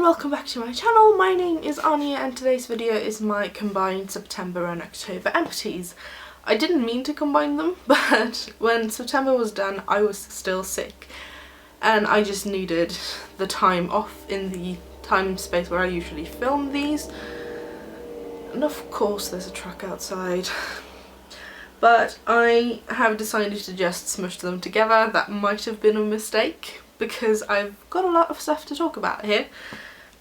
welcome back to my channel. My name is Anya and today's video is my combined September and October empties. I didn't mean to combine them, but when September was done I was still sick and I just needed the time off in the time space where I usually film these. And of course there's a truck outside. But I have decided to just smush them together. That might have been a mistake because I've got a lot of stuff to talk about here.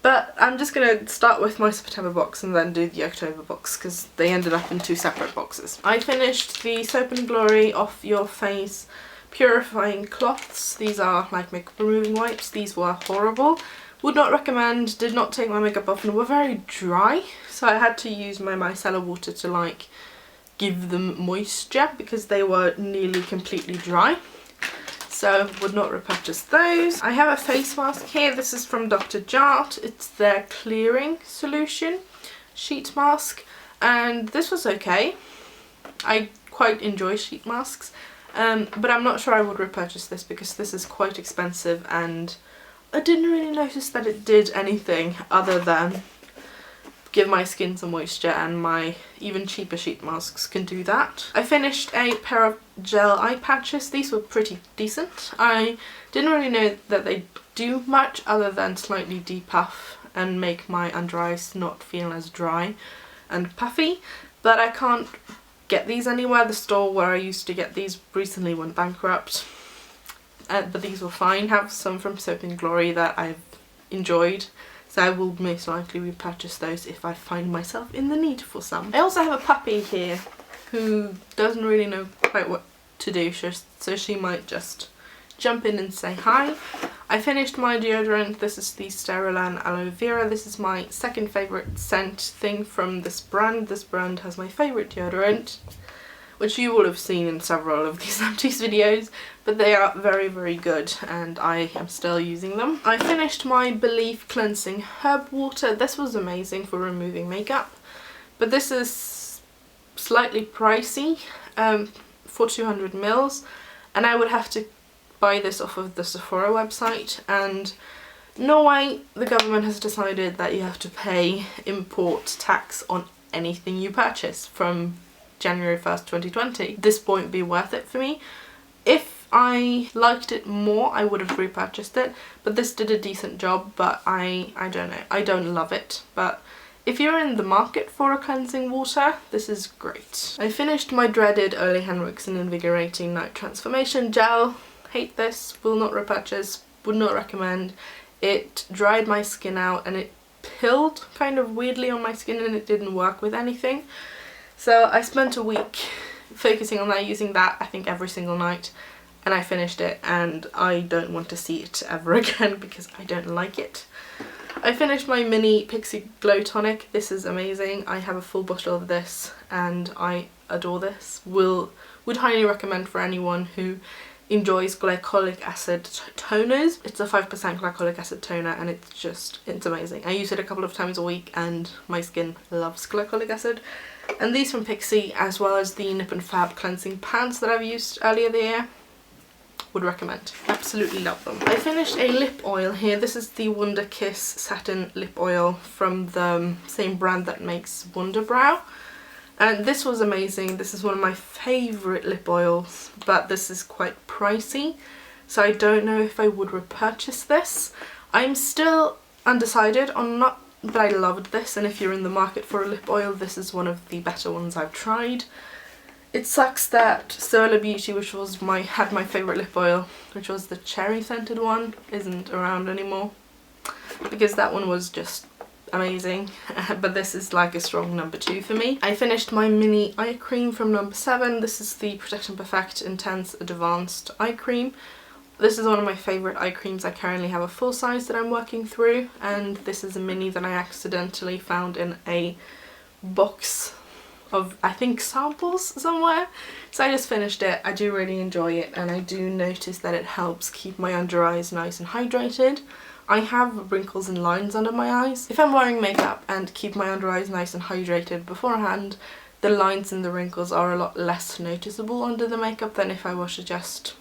But I'm just going to start with my September box and then do the October box because they ended up in two separate boxes. I finished the Soap & Glory Off Your Face Purifying Cloths. These are like makeup removing wipes. These were horrible. Would not recommend, did not take my makeup off and were very dry. So I had to use my micellar water to like give them moisture because they were nearly completely dry. So would not repurchase those. I have a face mask here. This is from Dr. Jart. It's their clearing solution sheet mask and this was okay. I quite enjoy sheet masks, but I'm not sure I would repurchase this because this is quite expensive and I didn't really notice that it did anything other than give my skin some moisture, and my even cheaper sheet masks can do that. I finished a pair of gel eye patches. These were pretty decent. I didn't really know that they do much other than slightly depuff and make my under eyes not feel as dry and puffy, but I can't get these anywhere. The store where I used to get these recently went bankrupt, but these were fine. I have some from Soap & Glory that I've enjoyed, so I will most likely repurchase those if I find myself in the need for some. I also have a puppy here who doesn't really know quite what to do, so she might just jump in and say hi. I finished my deodorant. This is the Sterilan Aloe Vera. This is my second favourite scent thing from this brand. This brand has my favourite deodorant, which you will have seen in several of these Empties videos, but they are very good and I am still using them. I finished my Belief Cleansing Herb Water. This was amazing for removing makeup, but this is slightly pricey for 200 mils, and I would have to buy this off of the Sephora website, and Norway, the government has decided that you have to pay import tax on anything you purchase from January 1st, 2020. This won't be worth it for me. If I liked it more, I would have repurchased it, but this did a decent job, but I don't know. I don't love it, but if you're in the market for a cleansing water, this is great. I finished my dreaded Ole Henriksen Invigorating Night Transformation Gel. Hate this, will not repurchase, would not recommend. It dried my skin out and it pilled kind of weirdly on my skin and it didn't work with anything. So I spent a week focusing on that, using that I think every single night, and I finished it and I don't want to see it ever again because I don't like it. I finished my mini Pixie Glow Tonic. This is amazing. I have a full bottle of this and I adore this. Would highly recommend for anyone who enjoys glycolic acid toners. It's a 5% glycolic acid toner and it's amazing. I use it a couple of times a week and my skin loves glycolic acid. And these from Pixie, as well as the Nip and Fab cleansing pads that I've used earlier this year, would recommend. Absolutely love them. I finished a lip oil here. This is the Wonder Kiss Satin Lip Oil from the same brand that makes Wonder Brow. And this was amazing. This is one of my favourite lip oils, but this is quite pricey, so I don't know if I would repurchase this. I'm still undecided on not, but I loved this, and if you're in the market for a lip oil, this is one of the better ones I've tried. It sucks that Solar Beauty, which was had my favourite lip oil, which was the cherry scented one, isn't around anymore, because that one was just amazing, but this is like a strong number 2 for me. I finished my mini eye cream from number 7. This is the Protect & Perfect Intense Advanced Eye Cream. This is one of my favourite eye creams. I currently have a full size that I'm working through, and this is a mini that I accidentally found in a box of, I think, samples somewhere. So I just finished it. I do really enjoy it, and I do notice that it helps keep my under eyes nice and hydrated. I have wrinkles and lines under my eyes. If I'm wearing makeup and keep my under eyes nice and hydrated beforehand, the lines and the wrinkles are a lot less noticeable under the makeup than if I was to just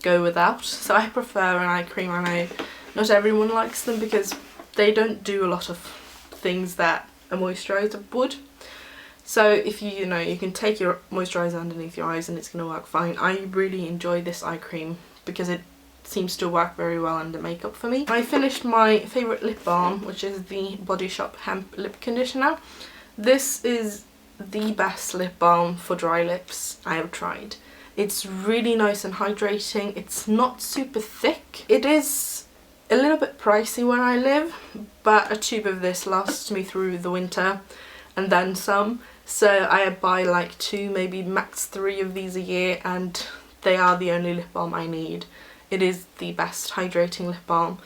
go without. So I prefer an eye cream. I know not everyone likes them because they don't do a lot of things that a moisturiser would. So if you know, you can take your moisturiser underneath your eyes and it's going to work fine. I really enjoy this eye cream because it seems to work very well under makeup for me. I finished my favourite lip balm, which is the Body Shop Hemp Lip Conditioner. This is the best lip balm for dry lips I have tried. It's really nice and hydrating. It's not super thick. It is a little bit pricey where I live, but a tube of this lasts me through the winter and then some. So I buy like 2, maybe max 3 of these a year, and they are the only lip balm I need. It is the best hydrating lip balm,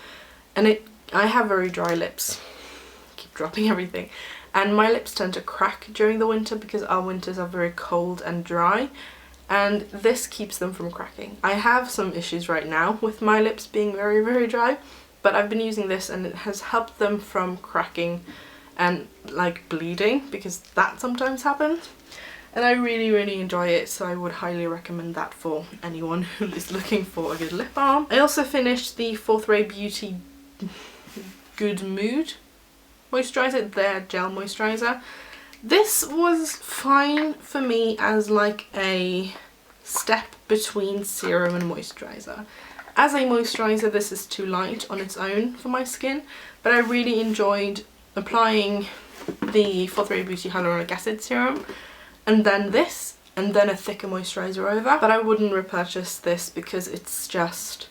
and I have very dry lips. Keep dropping everything. And my lips tend to crack during the winter because our winters are very cold and dry, and this keeps them from cracking. I have some issues right now with my lips being very, very dry, but I've been using this and it has helped them from cracking and like bleeding, because that sometimes happens. And I really, really enjoy it, so I would highly recommend that for anyone who is looking for a good lip balm. I also finished the Fourth Ray Beauty Good Mood moisturiser, their gel moisturiser. This was fine for me as like a step between serum and moisturiser. As a moisturiser, this is too light on its own for my skin, but I really enjoyed applying the Fourth Ray Beauty Hyaluronic Acid Serum, and then this, and then a thicker moisturiser over. But I wouldn't repurchase this because it's just,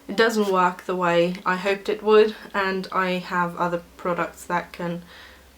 it doesn't work the way I hoped it would, and I have other products that can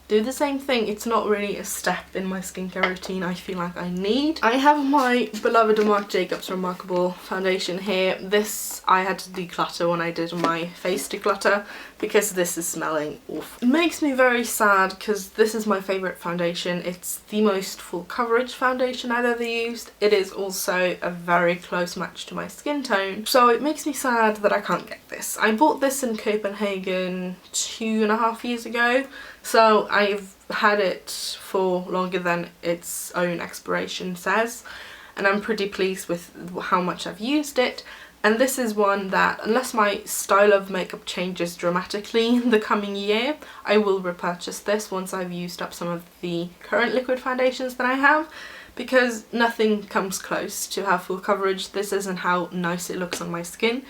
do the same thing. It's not really a step in my skincare routine I feel like I need. I have my beloved Marc Jacobs Remarkable foundation here. This I had to declutter when I did my face declutter because this is smelling awful. It makes me very sad because this is my favourite foundation. It's the most full coverage foundation I've ever used. It is also a very close match to my skin tone, so it makes me sad that I can't get this. I bought this in Copenhagen 2.5 years ago, so I've had it for longer than its own expiration says, and I'm pretty pleased with how much I've used it. And this is one that, unless my style of makeup changes dramatically in the coming year, I will repurchase this once I've used up some of the current liquid foundations that I have, because nothing comes close to have full coverage. This isn't how nice it looks on my skin.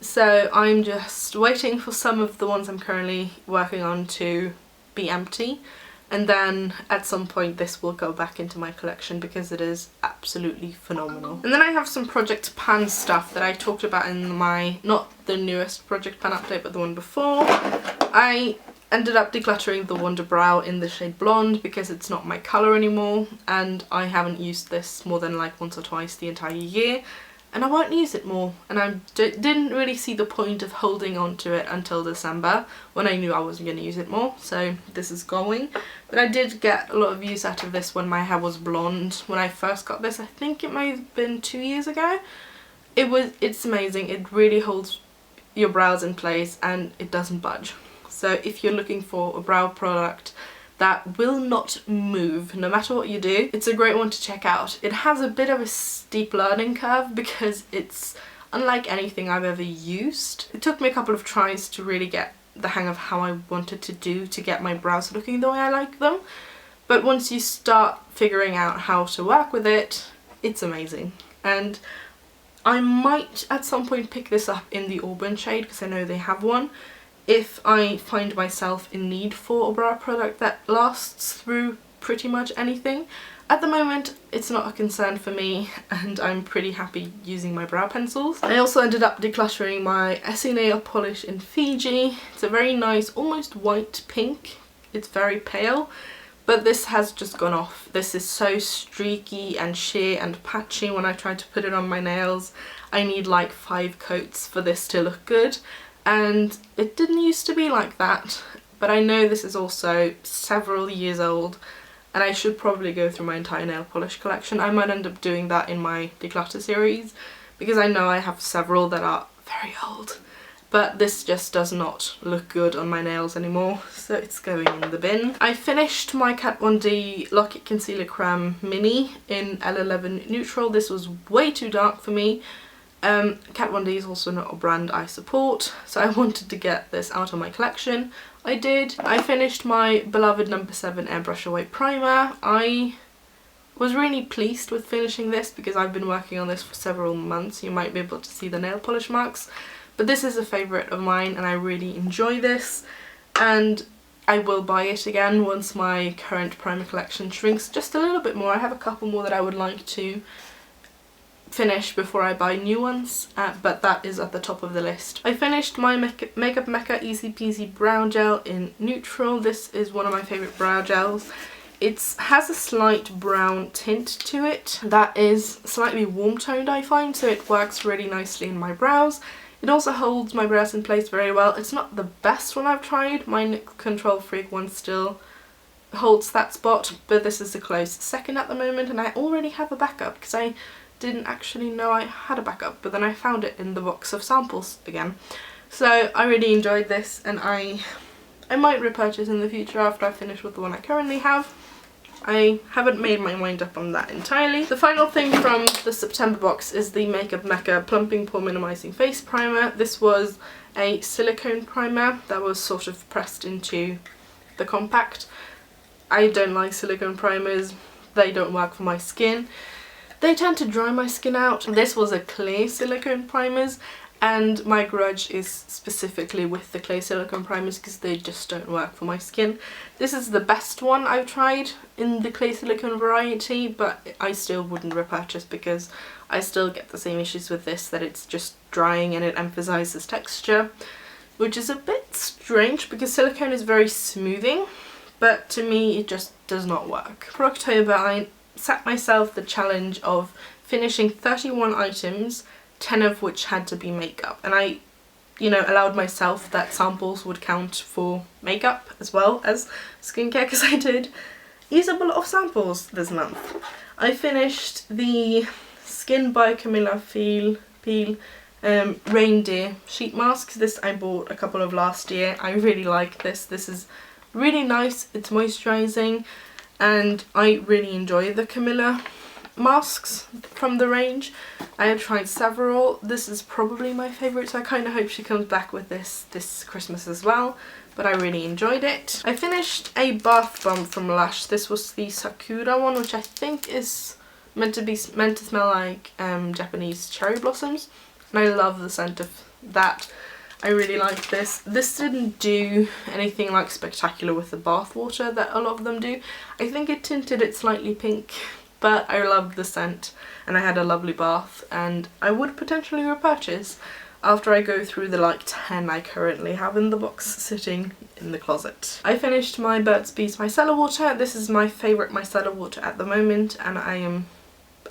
So I'm just waiting for some of the ones I'm currently working on to be empty, and then at some point this will go back into my collection because it is absolutely phenomenal. And then I have some Project Pan stuff that I talked about in my, not the newest Project Pan update, but the one before. I ended up decluttering the Wonder Brow in the shade Blonde because it's not my colour anymore, and I haven't used this more than like once or twice the entire year, and I won't use it more, and I didn't really see the point of holding on to it until December when I knew I wasn't going to use it more, so this is going. But I did get a lot of use out of this when my hair was blonde. When I first got this, I think it might have been 2 years ago. It's amazing. It really holds your brows in place and it doesn't budge. So if you're looking for a brow product that will not move no matter what you do, it's a great one to check out. It has a bit of a steep learning curve because it's unlike anything I've ever used. It took me a couple of tries to really get the hang of how I wanted to do to get my brows looking the way I like them, but once you start figuring out how to work with it, it's amazing. And I might at some point pick this up in the Auburn shade because I know they have one, if I find myself in need for a brow product that lasts through pretty much anything. At the moment it's not a concern for me and I'm pretty happy using my brow pencils. I also ended up decluttering my Essie nail polish in Fiji. It's a very nice almost white pink. It's very pale, but this has just gone off. This is so streaky and sheer and patchy when I try to put it on my nails. I need like 5 coats for this to look good. And it didn't used to be like that, but I know this is also several years old and I should probably go through my entire nail polish collection. I might end up doing that in my declutter series because I know I have several that are very old, but this just does not look good on my nails anymore, so it's going in the bin. I finished my Kat Von D Lock-It Concealer Creme Mini in L11 Neutral. This was way too dark for me, Kat Von D is also not a brand I support, so I wanted to get this out of my collection. I did. I finished my beloved No. 7 Airbrush Away Primer. I was really pleased with finishing this because I've been working on this for several months. You might be able to see the nail polish marks, but this is a favourite of mine and I really enjoy this, and I will buy it again once my current primer collection shrinks just a little bit more. I have a couple more that I would like to finish before I buy new ones, but that is at the top of the list. I finished my Makeup Mecca Easy Peasy Brow Gel in Neutral. This is one of my favourite brow gels. It has a slight brown tint to it that is slightly warm toned, I find, so it works really nicely in my brows. It also holds my brows in place very well. It's not the best one I've tried. My Control Freak one still holds that spot, but this is a close second at the moment, and I already have a backup because I didn't actually know I had a backup, but then I found it in the box of samples again. So I really enjoyed this, and I might repurchase in the future after I finish with the one I currently have. I haven't made my mind up on that entirely. The final thing from the September box is the Makeup Mecca Plumping Pore Minimizing Face Primer. This was a silicone primer that was sort of pressed into the compact. I don't like silicone primers. They don't work for my skin. They tend to dry my skin out. This was a clear silicone primers, and my grudge is specifically with the clear silicone primers because they just don't work for my skin. This is the best one I've tried in the clear silicone variety, but I still wouldn't repurchase because I still get the same issues with this, that it's just drying and it emphasizes texture, which is a bit strange because silicone is very smoothing, but to me it just does not work. For October I set myself the challenge of finishing 31 items, 10 of which had to be makeup, and I, allowed myself that samples would count for makeup as well as skincare because I did use up a lot of samples this month. I finished the Skin by Camilla Peel Reindeer Sheet Masks. This I bought a couple of last year. I really like this. This is really nice. It's moisturising, and I really enjoy the Camilla masks from the range. I have tried several. This is probably my favourite, so I kind of hope she comes back with this Christmas as well, but I really enjoyed it. I finished a bath bomb from Lush. This was the Sakura one, which I think is meant to smell like Japanese cherry blossoms, and I love the scent of that. I really like this. This didn't do anything like spectacular with the bath water that a lot of them do. I think it tinted it slightly pink, but I loved the scent and I had a lovely bath, and I would potentially repurchase after I go through the like 10 I currently have in the box sitting in the closet. I finished my Burt's Bees micellar water. This is my favourite micellar water at the moment, and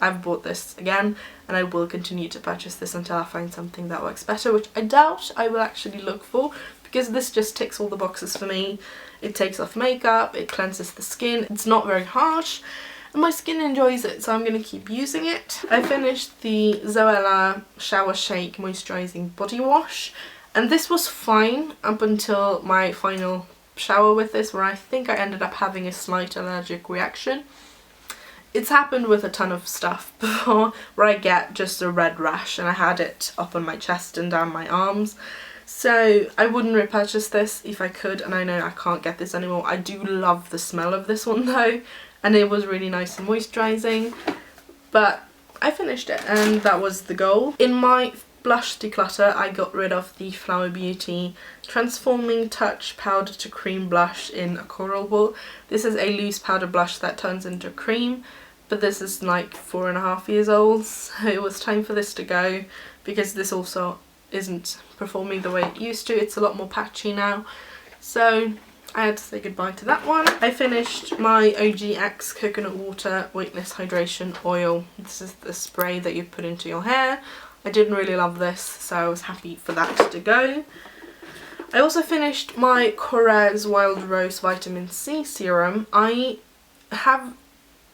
I've bought this again, and I will continue to purchase this until I find something that works better, which I doubt I will actually look for because this just ticks all the boxes for me. It takes off makeup, it cleanses the skin, it's not very harsh, and my skin enjoys it, so I'm going to keep using it. I finished the Zoella Shower Shake Moisturising Body Wash, and this was fine up until my final shower with this, where I think I ended up having a slight allergic reaction. It's happened with a ton of stuff before where I get just a red rash, and I had it up on my chest and down my arms. So I wouldn't repurchase this if I could, and I know I can't get this anymore. I do love the smell of this one though, and it was really nice and moisturising, but I finished it and that was the goal. In my blush declutter I got rid of the Flower Beauty Transforming Touch Powder to Cream Blush in a Coral Wool. This is a loose powder blush that turns into cream, but this is like 4.5 years old, so it was time for this to go because this also isn't performing the way it used to. It's a lot more patchy now, so I had to say goodbye to that one. I finished my OGX Coconut Water Weightless Hydration Oil. This is the spray that you put into your hair. I didn't really love this, so I was happy for that to go. I also finished my Korres Wild Rose Vitamin C Serum. I have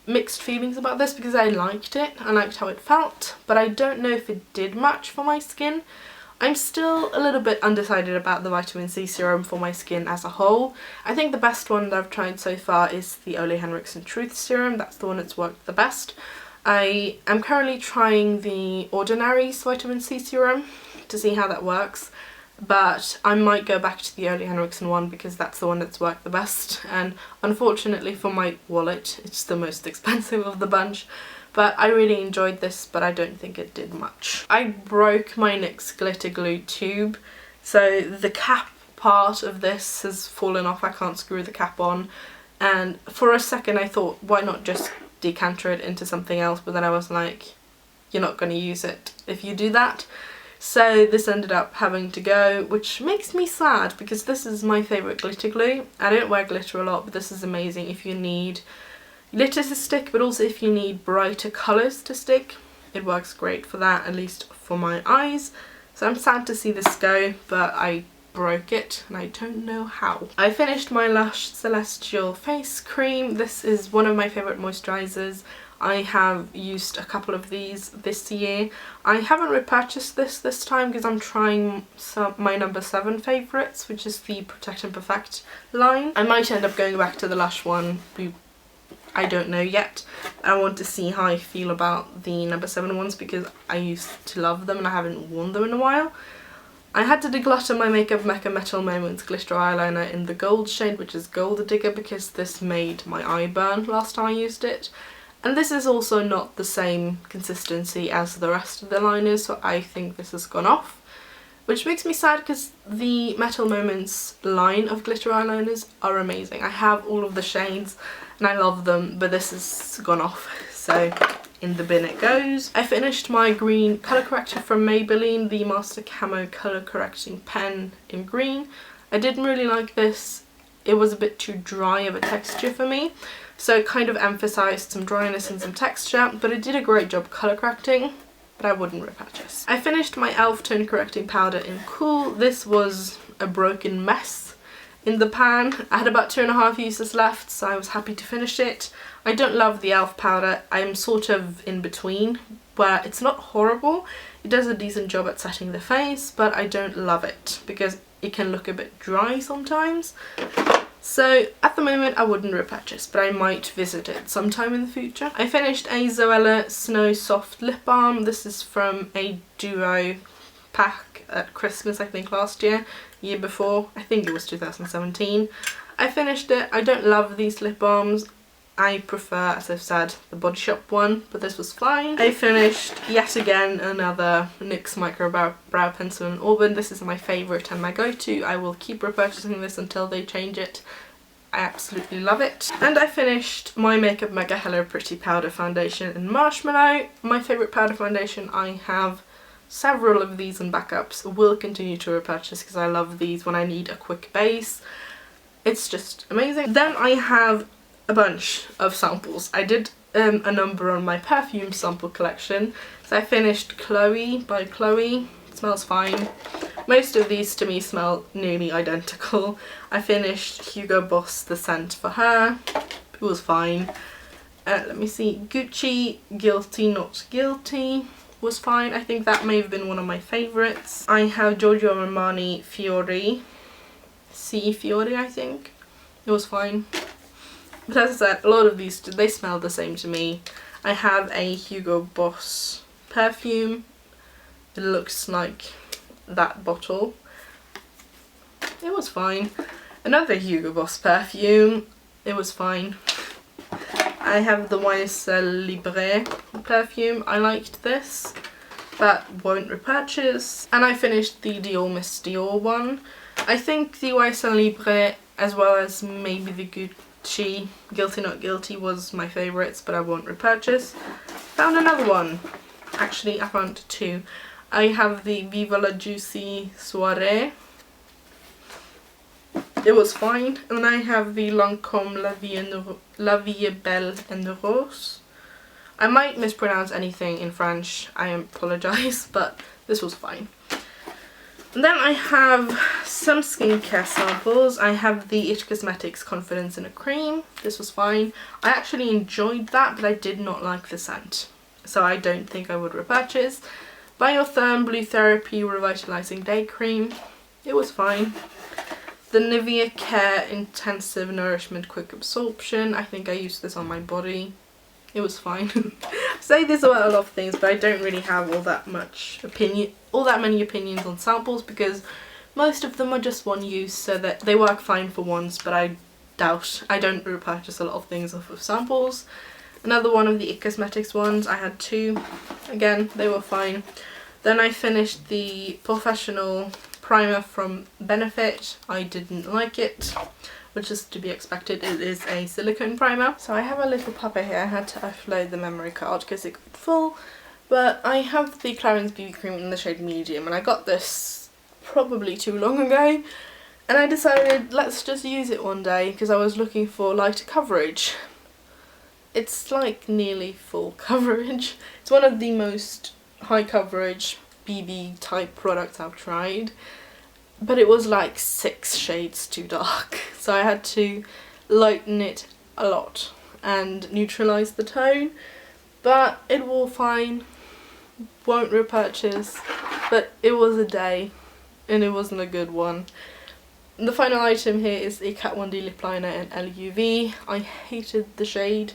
mixed feelings about this because I liked it. I liked how it felt, but I don't know if it did much for my skin. I'm still a little bit undecided about the vitamin C serum for my skin as a whole. I think the best one that I've tried so far is the Ole Henriksen Truth Serum. That's the one that's worked the best. I am currently trying the Ordinary's vitamin C serum to see how that works, but I might go back to the Early Henriksen one because that's the one that's worked the best, and unfortunately for my wallet it's the most expensive of the bunch. But I really enjoyed this, but I don't think it did much. I broke my NYX glitter glue tube, so the cap part of this has fallen off. I can't screw the cap on, and for a second I thought, why not just decanter it into something else, but then I was like, you're not going to use it if you do that. So this ended up having to go, which makes me sad because this is my favourite glitter glue. I don't wear glitter a lot, but this is amazing if you need glitter to stick, but also if you need brighter colours to stick. It works great for that, at least for my eyes. So I'm sad to see this go, but I broke it and I don't know how. I finished my Lush Celestial face cream. This is one of my favourite moisturisers. I have used a couple of these this year. I haven't repurchased this time because I'm trying my number 7 favourites, which is the Protect and Perfect line. I might end up going back to the Lush one. I don't know yet. I want to see how I feel about the number 7 ones because I used to love them and I haven't worn them in a while. I had to declutter my Makeup Mecca Metal Moments glitter eyeliner in the gold shade, which is Gold Digger, because this made my eye burn last time I used it. And this is also not the same consistency as the rest of the liners, so I think this has gone off. Which makes me sad because the Metal Moments line of glitter eyeliners are amazing. I have all of the shades and I love them, but this has gone off, so in the bin it goes. I finished my green colour corrector from Maybelline, the Master Camo Colour Correcting Pen in green. I didn't really like this. It was a bit too dry of a texture for me, so it kind of emphasised some dryness and some texture, but it did a great job colour correcting, but I wouldn't repurchase. I finished my e.l.f. Tone Correcting Powder in Cool. This was a broken mess in the pan. I had about 2.5 uses left, so I was happy to finish it. I don't love the e.l.f. powder. I'm sort of in between, where it's not horrible. It does a decent job at setting the face, but I don't love it because it can look a bit dry sometimes. So at the moment I wouldn't repurchase, but I might visit it sometime in the future. I finished a Zoella Snow Soft Lip Balm. This is from a duo pack at Christmas, I think last year before, I think it was 2017. I finished it. I don't love these lip balms. I prefer, as I've said, the Body Shop one, but this was fine. I finished yet again another NYX Micro Brow Pencil in Auburn. This is my favourite and my go-to. I will keep repurchasing this until they change it. I absolutely love it. And I finished my Makeup Mega Hello Pretty Powder Foundation in Marshmallow. My favourite powder foundation. I have several of these in backups. Will continue to repurchase because I love these when I need a quick base. It's just amazing. Then I have a bunch of samples. I did a number on my perfume sample collection. So I finished Chloe by Chloe. It smells fine. Most of these to me smell nearly identical. I finished Hugo Boss The Scent for Her. It was fine. Let me see. Gucci Guilty Not Guilty was fine. I think that may have been one of my favourites. I have Giorgio Armani Fiori. C Fiori, I think. It was fine. But as I said, a lot of these, they smell the same to me. I have a Hugo Boss perfume. It looks like that bottle. It was fine. Another Hugo Boss perfume. It was fine. I have the YSL Libre perfume. I liked this, but won't repurchase. And I finished the Dior Miss Dior one. I think the YSL Libre, as well as maybe the Gucci Guilty Not Guilty, was my favourites, but I won't repurchase. Found another one. Actually, I found two. I have the Viva la Juicy Soirée. It was fine. And I have the Lancôme La Vie est Belle en Rose. I might mispronounce anything in French, I apologise, but this was fine. And then I have some skincare samples. I have the It Cosmetics Confidence in a Cream. This was fine. I actually enjoyed that, but I did not like the scent, so I don't think I would repurchase. Biotherm Blue Therapy Revitalizing Day Cream. It was fine. The Nivea Care Intensive Nourishment Quick Absorption. I think I used this on my body. It was fine. I say this about a lot of things, but I don't really have all that many opinions on samples, because most of them are just one use, so that they work fine for once, but I don't repurchase a lot of things off of samples. Another one of the It Cosmetics ones, I had 2. Again, they were fine. Then I finished the Professional primer from Benefit. I didn't like it, which is to be expected. It is a silicone primer. So I have a little pupper here. I had to offload the memory card because it got full. But I have the Clarins BB cream in the shade medium, and I got this probably too long ago. And I decided, let's just use it one day, because I was looking for lighter coverage. It's like nearly full coverage. It's one of the most high coverage BB type products I've tried, but it was like 6 shades too dark, so I had to lighten it a lot and neutralise the tone. But it will fine, won't repurchase, but it was a day and it wasn't a good one. The final item here is a Kat Von D lip liner in LUV. I hated the shade,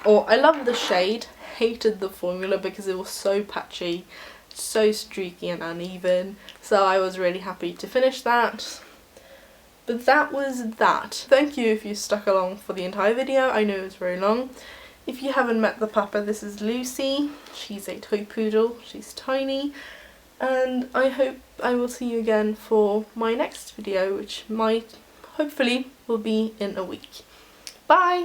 or I love the shade, hated the formula because it was so patchy, so streaky and uneven, so I was really happy to finish that. But that was that. Thank you if you stuck along for the entire video. I know it was very long. If you haven't met the pupper, this is Lucy. She's a toy poodle, she's tiny, and I hope I will see you again for my next video, which hopefully will be in a week. Bye!